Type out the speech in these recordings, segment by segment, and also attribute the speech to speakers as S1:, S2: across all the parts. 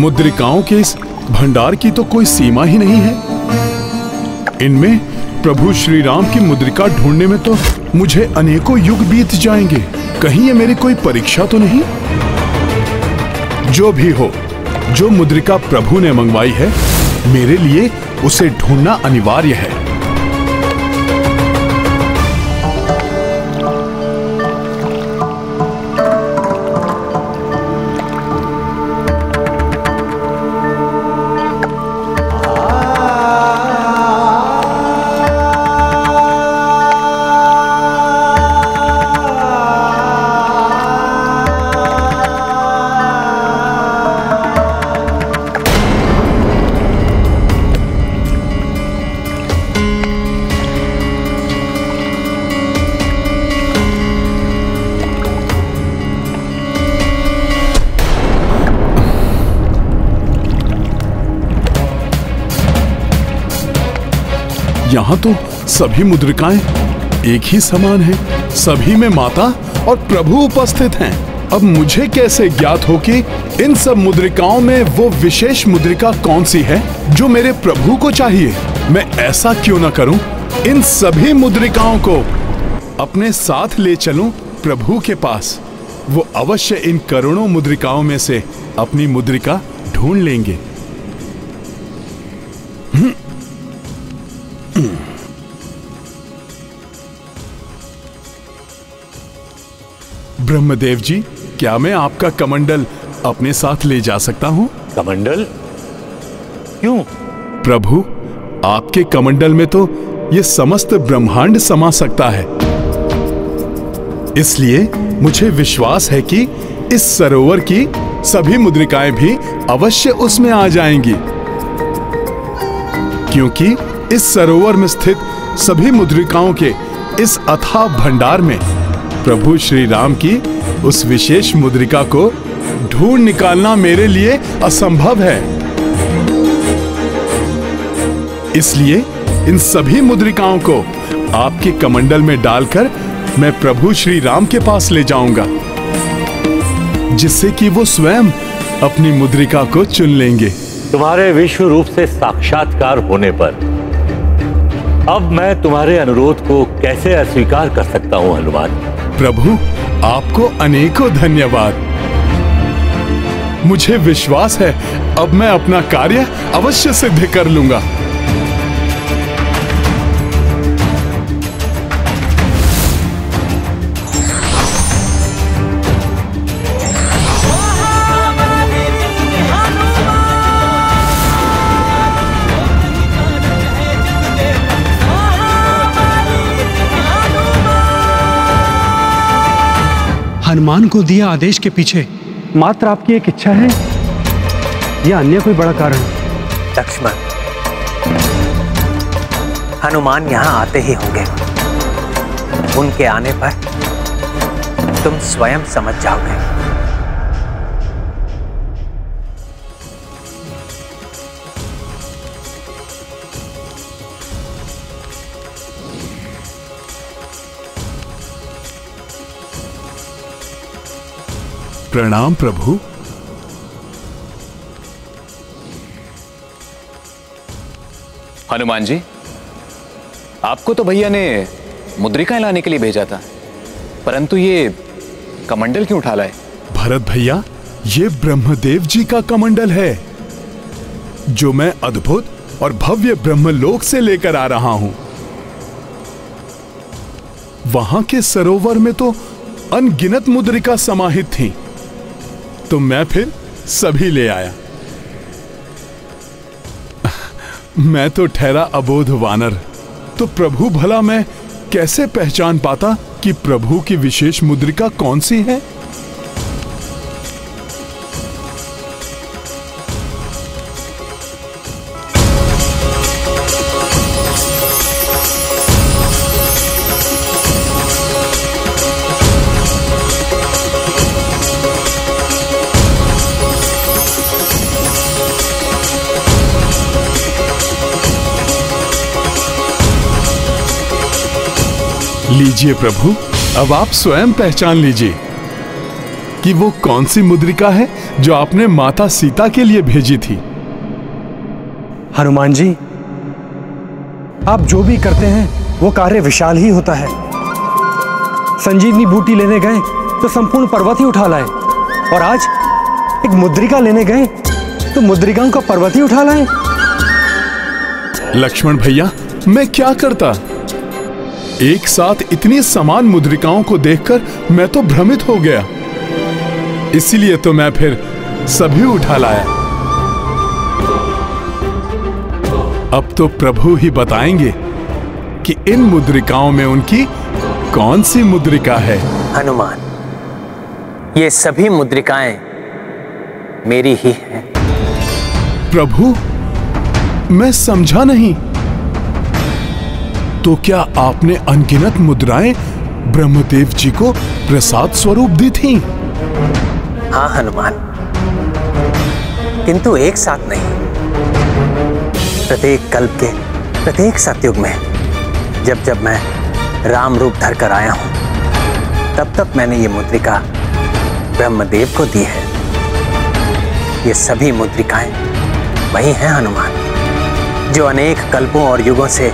S1: मुद्रिकाओं के इस भंडार की तो कोई सीमा ही नहीं है। इनमें प्रभु श्री राम की मुद्रिका ढूंढने में तो मुझे अनेकों युग बीत जाएंगे। कहीं ये मेरी कोई परीक्षा तो नहीं? जो भी हो, जो मुद्रिका प्रभु ने मंगवाई है, मेरे लिए उसे ढूंढना अनिवार्य है। यहाँ तो सभी मुद्रिकाएं एक ही समान हैं। सभी में माता और प्रभु उपस्थित हैं। अब मुझे कैसे ज्ञात हो कि इन सब मुद्रिकाओं में वो विशेष मुद्रिका कौन सी है जो मेरे प्रभु को चाहिए? मैं ऐसा क्यों न करूं, इन सभी मुद्रिकाओं को अपने साथ ले चलूं प्रभु के पास। वो अवश्य इन करोड़ों मुद्रिकाओं में से अपनी मुद्रिका ढूंढ लेंगे। ब्रह्मदेव जी, क्या मैं आपका कमंडल अपने साथ ले जा सकता हूं?
S2: कमंडल? क्यों?
S1: प्रभु, आपके कमंडल में तो ये समस्त ब्रह्मांड समा सकता है। इसलिए मुझे विश्वास है कि इस सरोवर की सभी मुद्रिकाएं भी अवश्य उसमें आ जाएंगी, क्योंकि इस सरोवर में स्थित सभी मुद्रिकाओं के इस अथाह भंडार में प्रभु श्री राम की उस विशेष मुद्रिका को ढूंढ निकालना मेरे लिए असंभव है। इसलिए इन सभी मुद्रिकाओं को आपके कमंडल में डालकर मैं प्रभु श्री राम के पास ले जाऊंगा, जिससे कि वो स्वयं अपनी मुद्रिका को चुन लेंगे।
S2: तुम्हारे विश्व रूप से साक्षात्कार होने पर अब मैं तुम्हारे अनुरोध को कैसे अस्वीकार कर सकता हूं हनुमान?
S1: प्रभु, आपको अनेकों धन्यवाद। मुझे विश्वास है अब मैं अपना कार्य अवश्य सिद्ध कर लूंगा।
S3: हनुमान को दिया आदेश के पीछे मात्र आपकी एक इच्छा है या अन्य कोई बड़ा कारण?
S4: लक्ष्मण, हनुमान यहां आते ही होंगे। उनके आने पर तुम स्वयं समझ जाओगे।
S1: प्रणाम प्रभु।
S5: हनुमान जी, आपको तो भैया ने मुद्रिकाएं लाने के लिए भेजा था, परंतु ये कमंडल क्यों उठा लाए?
S1: भरत भैया, ये ब्रह्मदेव जी का कमंडल है, जो मैं अद्भुत और भव्य ब्रह्मलोक से लेकर आ रहा हूं। वहां के सरोवर में तो अनगिनत मुद्रिका समाहित थी, तो मैं फिर सभी ले आया। मैं तो ठहरा अबोध वानर, तो प्रभु भला मैं कैसे पहचान पाता कि प्रभु की विशेष मुद्रिका कौन सी है? लीजिए प्रभु, अब आप स्वयं पहचान लीजिए। कि वो कौन सी मुद्रिका है जो आपने माता सीता के लिए भेजी थी।
S3: हनुमान जी, आप जो भी करते हैं वो कार्य विशाल ही होता है। संजीवनी बूटी लेने गए तो संपूर्ण पर्वत ही उठा लाए, और आज एक मुद्रिका लेने गए तो मुद्रिकाओं का पर्वत ही उठा लाए।
S1: लक्ष्मण भैया, मैं क्या करता? एक साथ इतनी समान मुद्रिकाओं को देखकर मैं तो भ्रमित हो गया। इसीलिए तो मैं फिर सभी उठा लाया। अब तो प्रभु ही बताएंगे कि इन मुद्रिकाओं में उनकी कौन सी मुद्रिका है।
S4: हनुमान, ये सभी मुद्रिकाएं मेरी ही हैं।
S1: प्रभु, मैं समझा नहीं। तो क्या आपने अनगिनत मुद्राएं ब्रह्मदेव जी को प्रसाद स्वरूप दी थीं?
S4: हाँ हनुमान, किंतु एक साथ नहीं। प्रत्येक कल्प के प्रत्येक सतयुग में जब जब मैं राम रूप धर कर आया हूं, तब तब मैंने ये मुद्रिका ब्रह्मदेव को दी है। ये सभी मुद्रिकाएं वही हैं हनुमान, जो अनेक कल्पों और युगों से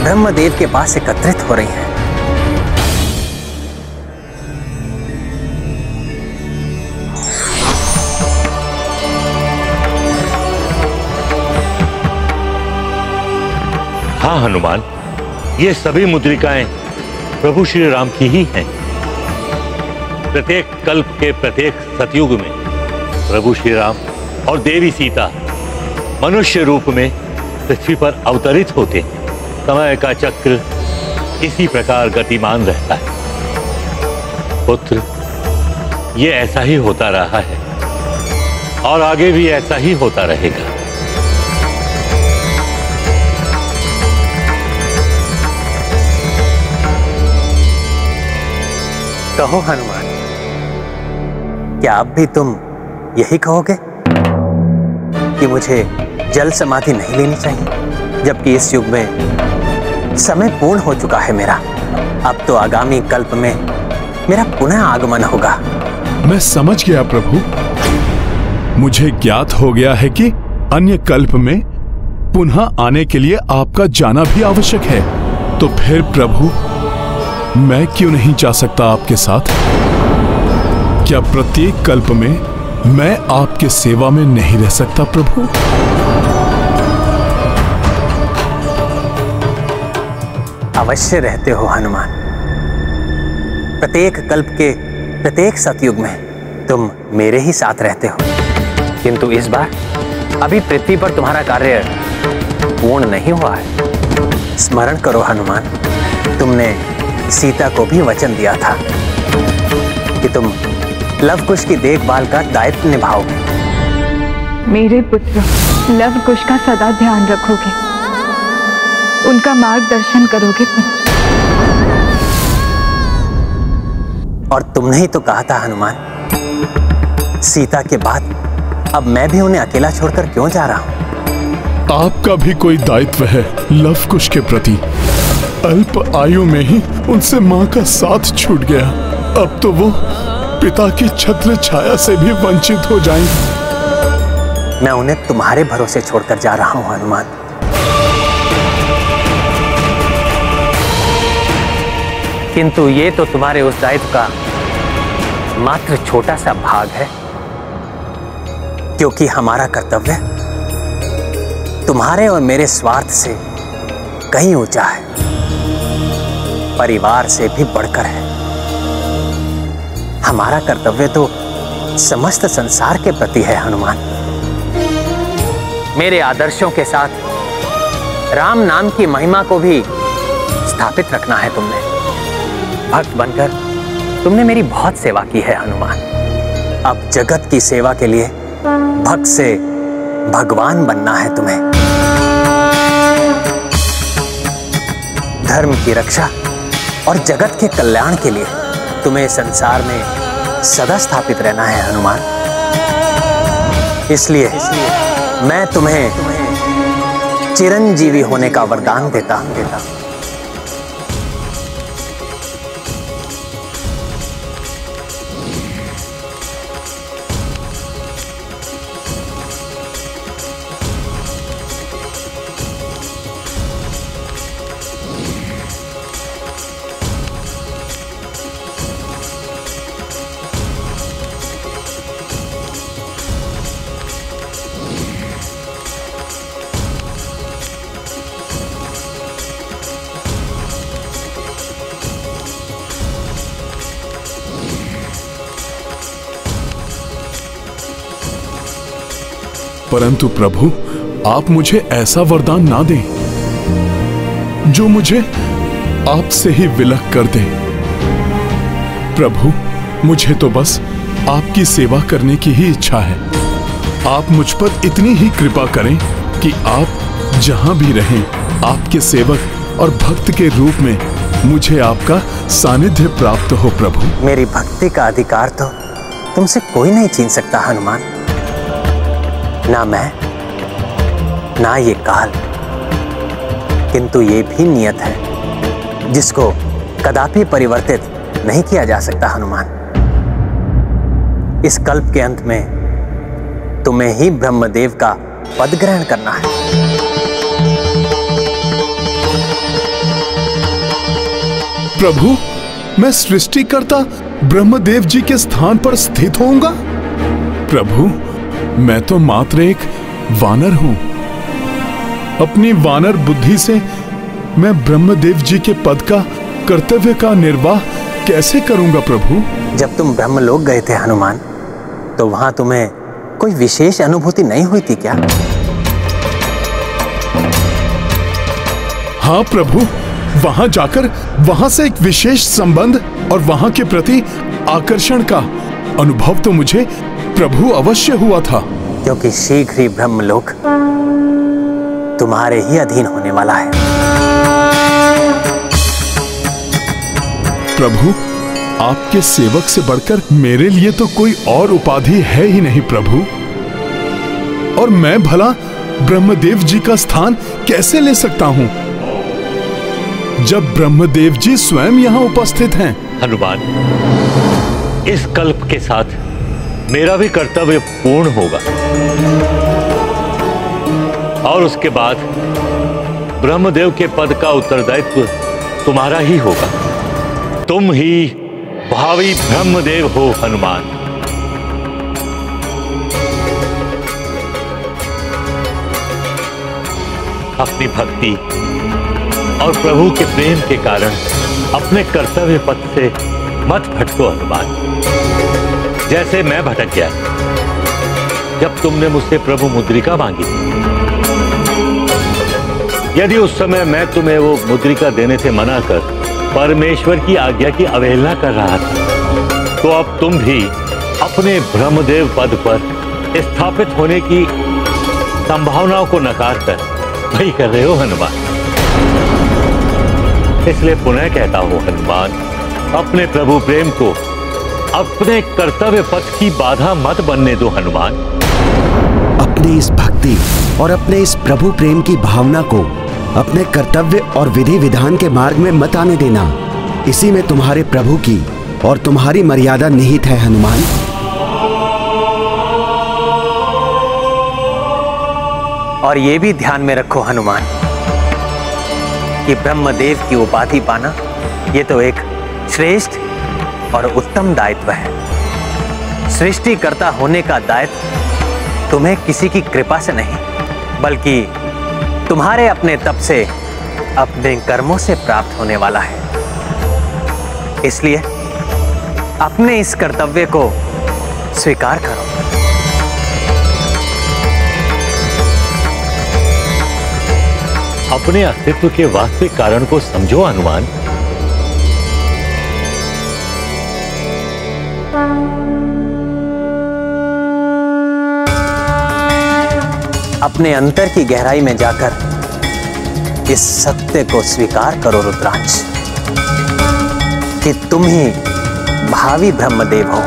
S4: ब्रह्मदेव के पास एकत्रित हो रही हैं।
S2: हाँ हनुमान, ये सभी मुद्रिकाएं प्रभु श्री राम की ही हैं। प्रत्येक कल्प के प्रत्येक सतयुग में प्रभु श्री राम और देवी सीता मनुष्य रूप में पृथ्वी पर अवतरित होते हैं। समय का चक्र इसी प्रकार गतिमान रहता है। पुत्र, ये ऐसा ही होता रहा है और आगे भी ऐसा ही होता रहेगा।
S4: कहो हनुमान, क्या अब भी तुम यही कहोगे कि मुझे जल समाधि नहीं लेनी चाहिए, जबकि इस युग में समय पूर्ण हो चुका है मेरा। अब तो आगामी कल्प में मेरा पुनः आगमन होगा।
S1: मैं समझ गया प्रभु। मुझे ज्ञात हो गया है कि अन्य कल्प में पुनः आने के लिए आपका जाना भी आवश्यक है। तो फिर प्रभु, मैं क्यों नहीं जा सकता आपके साथ? क्या प्रत्येक कल्प में मैं आपके सेवा में नहीं रह सकता प्रभु?
S4: अवश्य रहते हो हनुमान। प्रत्येक कल्प के प्रत्येक सतयुग में तुम मेरे ही साथ रहते हो। किंतु इस बार अभी पृथ्वी पर तुम्हारा कार्य पूर्ण नहीं हुआ है। स्मरण करो हनुमान, तुमने सीता को भी वचन दिया था कि तुम लव-कुश की देखभाल का दायित्व निभाओगे।
S6: मेरे पुत्र लव कुश का सदा ध्यान रखोगे, उनका मार्गदर्शन करोगे।
S4: और तुमने ही तो कहा था हनुमान, सीता के बाद अब मैं भी उन्हें अकेला छोड़कर क्यों जा रहा हूं?
S1: आपका भी कोई दायित्व है लव-कुश के प्रति। अल्प आयु में ही उनसे मां का साथ छूट गया। अब तो वो पिता की छत्र छाया से भी वंचित हो जाएंगे।
S4: मैं उन्हें तुम्हारे भरोसे छोड़कर जा रहा हूं हनुमान। किंतु ये तो तुम्हारे उस दायित्व का मात्र छोटा सा भाग है, क्योंकि हमारा कर्तव्य तुम्हारे और मेरे स्वार्थ से कहीं ऊंचा है, परिवार से भी बढ़कर है। हमारा कर्तव्य तो समस्त संसार के प्रति है हनुमान। मेरे आदर्शों के साथ राम नाम की महिमा को भी स्थापित रखना है तुमने। भक्त बनकर तुमने मेरी बहुत सेवा की है हनुमान। अब जगत की सेवा के लिए भक्त से भगवान बनना है तुम्हें। धर्म की रक्षा और जगत के कल्याण के लिए तुम्हें संसार में सदा स्थापित रहना है हनुमान। इसलिए मैं तुम्हें चिरंजीवी होने का वरदान देता हूं।
S1: परंतु प्रभु आप मुझे ऐसा वरदान ना दें जो मुझे आपसे ही विलग कर दे। प्रभु मुझे तो बस आपकी सेवा करने की ही इच्छा है। आप मुझ पर इतनी ही कृपा करें कि आप जहां भी रहें आपके सेवक और भक्त के रूप में मुझे आपका सानिध्य प्राप्त हो। प्रभु
S4: मेरी भक्ति का अधिकार तो तुमसे कोई नहीं छीन सकता हनुमान, ना मैं ना ये काल, किंतु ये भी नियत है जिसको कदापि परिवर्तित नहीं किया जा सकता। हनुमान, इस कल्प के अंत में तुम्हें ही ब्रह्मदेव का पद ग्रहण करना है।
S1: प्रभु मैं सृष्टिकर्ता ब्रह्मदेव जी के स्थान पर स्थित होऊंगा। प्रभु मैं तो मात्र एक वानर हूं। अपनी वानर बुद्धि से मैं ब्रह्मदेव जी के पद का कर्तव्य का निर्वाह कैसे करूंगा। प्रभु
S4: जब तुम ब्रह्मलोक गए थे हनुमान, तो वहां तुम्हें कोई विशेष अनुभूति नहीं हुई थी क्या?
S1: हाँ प्रभु, वहां जाकर वहां से एक विशेष संबंध और वहां के प्रति आकर्षण का अनुभव तो मुझे प्रभु अवश्य हुआ था।
S4: क्योंकि शीघ्र ही ब्रह्मलोक तुम्हारे ही अधीन होने वाला है।
S1: प्रभु आपके सेवक से बढ़कर मेरे लिए तो कोई और उपाधि है ही नहीं प्रभु। और मैं भला ब्रह्मदेव जी का स्थान कैसे ले सकता हूं जब ब्रह्मदेव जी स्वयं यहां उपस्थित हैं।
S2: हनुमान, इस कल्प के साथ मेरा भी कर्तव्य पूर्ण होगा और उसके बाद ब्रह्मदेव के पद का उत्तरदायित्व तुम्हारा ही होगा। तुम ही भावी ब्रह्मदेव हो हनुमान। अपनी भक्ति और प्रभु के प्रेम के कारण अपने कर्तव्य पथ से मत भटको हनुमान, जैसे मैं भटक गया जब तुमने मुझसे प्रभु मुद्रिका मांगी थी। यदि उस समय मैं तुम्हें वो मुद्रिका देने से मना कर परमेश्वर की आज्ञा की अवहेलना कर रहा था, तो अब तुम भी अपने ब्रह्मदेव पद पर स्थापित होने की संभावनाओं को नकार कर वही कर रहे हो हनुमान। इसलिए पुनः कहता हूं हनुमान, अपने प्रभु प्रेम को अपने कर्तव्य पथ की बाधा मत बनने दो हनुमान।
S7: अपनी इस भक्ति और अपने इस प्रभु प्रेम की भावना को अपने कर्तव्य और विधि विधान के मार्ग में मत आने देना। इसी में तुम्हारे प्रभु की और तुम्हारी मर्यादा निहित है हनुमान।
S4: और ये भी ध्यान में रखो हनुमान कि ब्रह्मदेव की उपाधि पाना ये तो एक श्रेष्ठ और उत्तम दायित्व है। सृष्टिकर्ता होने का दायित्व तुम्हें किसी की कृपा से नहीं, बल्कि तुम्हारे अपने तप से, अपने कर्मों से प्राप्त होने वाला है। इसलिए अपने इस कर्तव्य को स्वीकार करो।
S2: अपने अस्तित्व के वास्तविक कारण को समझो हनुमान।
S4: अपने अंतर की गहराई में जाकर इस सत्य को स्वीकार करो रुद्रांश कि तुम ही भावी ब्रह्मदेव हो।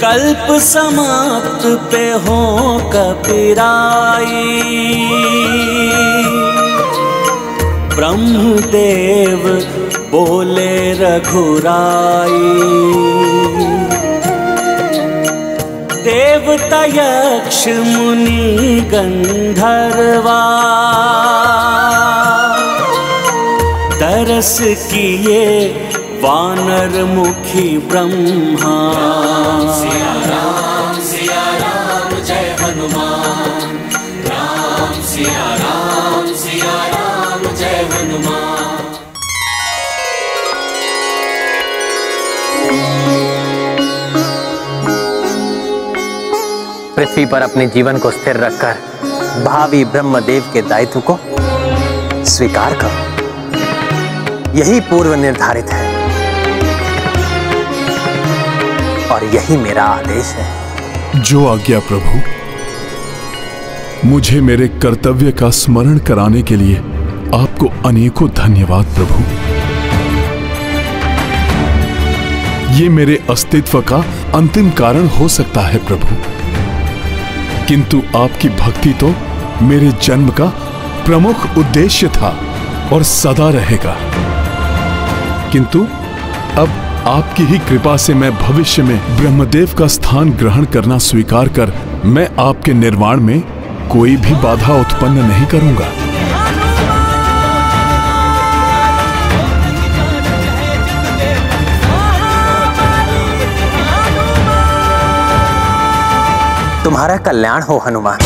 S8: कल्प समाप्त पे हो कपिराई, ब्रह्मदेव बोले रघुराई। देवता यक्ष मुनि गंधर्वा, तरस किए वानर मुखी ब्रह्मा।
S9: सिया राम जय हनुमान। राम सिया राम जय हनुमान।
S4: पृथ्वी पर अपने जीवन को स्थिर रखकर भावी ब्रह्मदेव के दायित्व को स्वीकार करो। यही पूर्व निर्धारित है और यही मेरा आदेश है।
S1: जो आज्ञा प्रभु। मुझे मेरे कर्तव्य का स्मरण कराने के लिए आपको अनेकों धन्यवाद प्रभु। ये मेरे अस्तित्व का अंतिम कारण हो सकता है प्रभु, किंतु आपकी भक्ति तो मेरे जन्म का प्रमुख उद्देश्य था और सदा रहेगा। किंतु अब आपकी ही कृपा से मैं भविष्य में ब्रह्मदेव का स्थान ग्रहण करना स्वीकार कर मैं आपके निर्माण में कोई भी बाधा उत्पन्न नहीं करूंगा।
S4: तुम्हारा कल्याण हो हनुमान।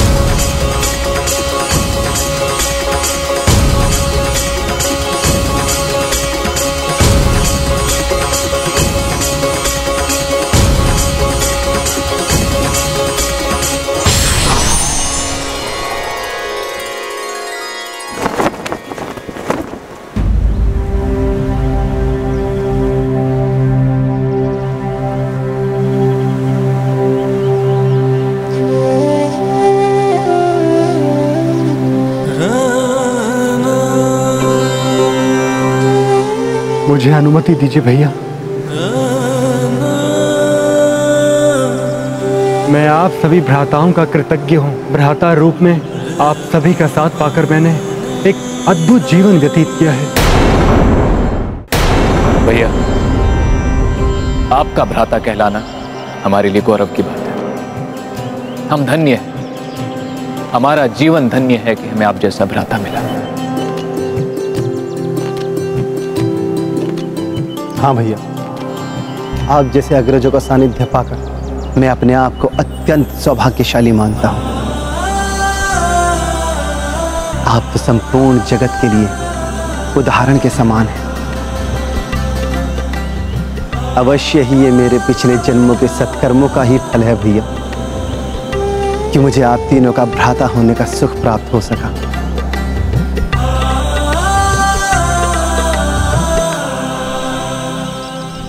S3: मुझे अनुमति दीजिए भैया। मैं आप सभी भ्राताओं का कृतज्ञ हूँ। भ्राता रूप में आप सभी का साथ पाकर मैंने एक अद्भुत जीवन व्यतीत किया है।
S5: भैया, आपका भ्राता कहलाना हमारे लिए गौरव की बात है। हम धन्य हैं, हमारा जीवन धन्य है कि हमें आप जैसा भ्राता मिला।
S10: हाँ भैया, आप जैसे अग्रजों का सानिध्य पाकर मैं अपने आप को अत्यंत सौभाग्यशाली मानता हूँ। आप तो संपूर्ण जगत के लिए उदाहरण के समान हैं। अवश्य ही ये मेरे पिछले जन्मों के सत्कर्मों का ही फल है भैया कि मुझे आप तीनों का भ्राता होने का सुख प्राप्त हो सका।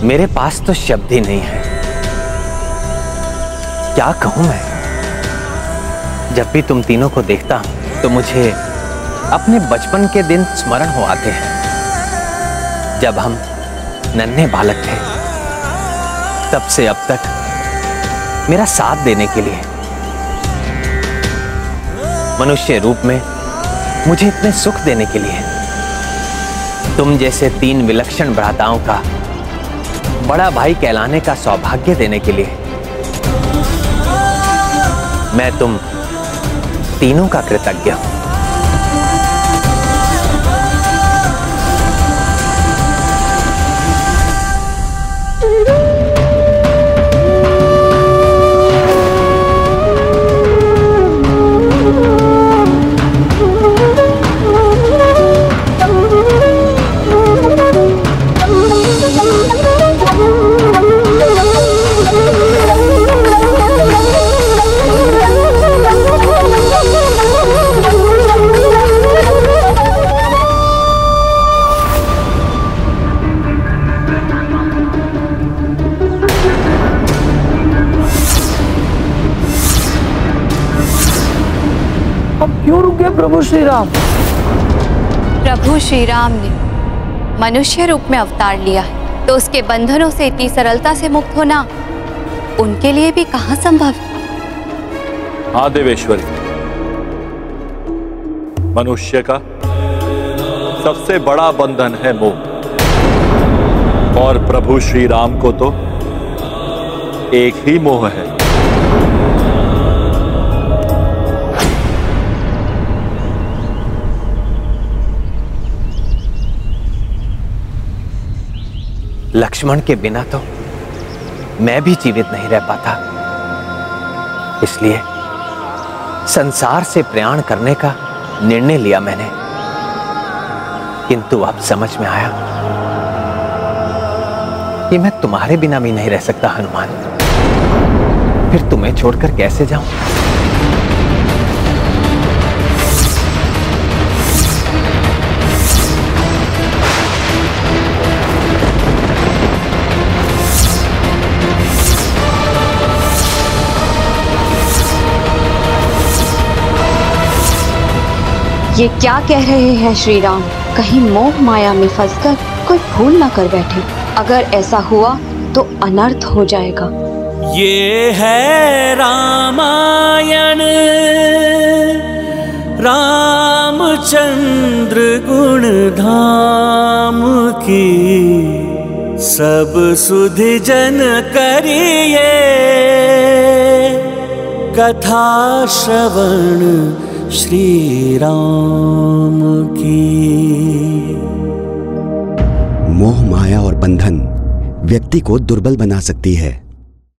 S4: मेरे पास तो शब्द ही नहीं है। क्या कहूं मैं? जब भी तुम तीनों को देखता हूं तो मुझे अपने बचपन के दिन स्मरण हो आते हैं, जब हम नन्हे बालक थे। तब से अब तक मेरा साथ देने के लिए, मनुष्य रूप में मुझे इतने सुख देने के लिए, तुम जैसे 3 विलक्षण भ्राताओं का बड़ा भाई कहलाने का सौभाग्य देने के लिए मैं तुम तीनों का कृतज्ञ हूं।
S11: क्यों रुक गए प्रभु श्री राम?
S12: प्रभु श्री राम ने मनुष्य रूप में अवतार लिया है, तो उसके बंधनों से इतनी सरलता से मुक्त होना उनके लिए भी कहां संभव है।
S2: हाँ देवेश्वरी, मनुष्य का सबसे बड़ा बंधन है मोह, और प्रभु श्री राम को तो एक ही मोह है।
S4: लक्ष्मण के बिना तो मैं भी जीवित नहीं रह पाता, इसलिए संसार से प्रयाण करने का निर्णय लिया मैंने। किंतु अब समझ में आया कि मैं तुम्हारे बिना भी नहीं रह सकता हनुमान। फिर तुम्हें छोड़कर कैसे जाऊं?
S12: ये क्या कह रहे हैं श्री राम? कहीं मोह माया में फंसकर कोई भूल न कर बैठे। अगर ऐसा हुआ तो अनर्थ हो जाएगा।
S8: ये है रामायण, रामचंद्र गुण धाम की, सब सुधि जन करिए कथा श्रवण श्री राम की।
S7: मोह माया और बंधन व्यक्ति को दुर्बल बना सकती है,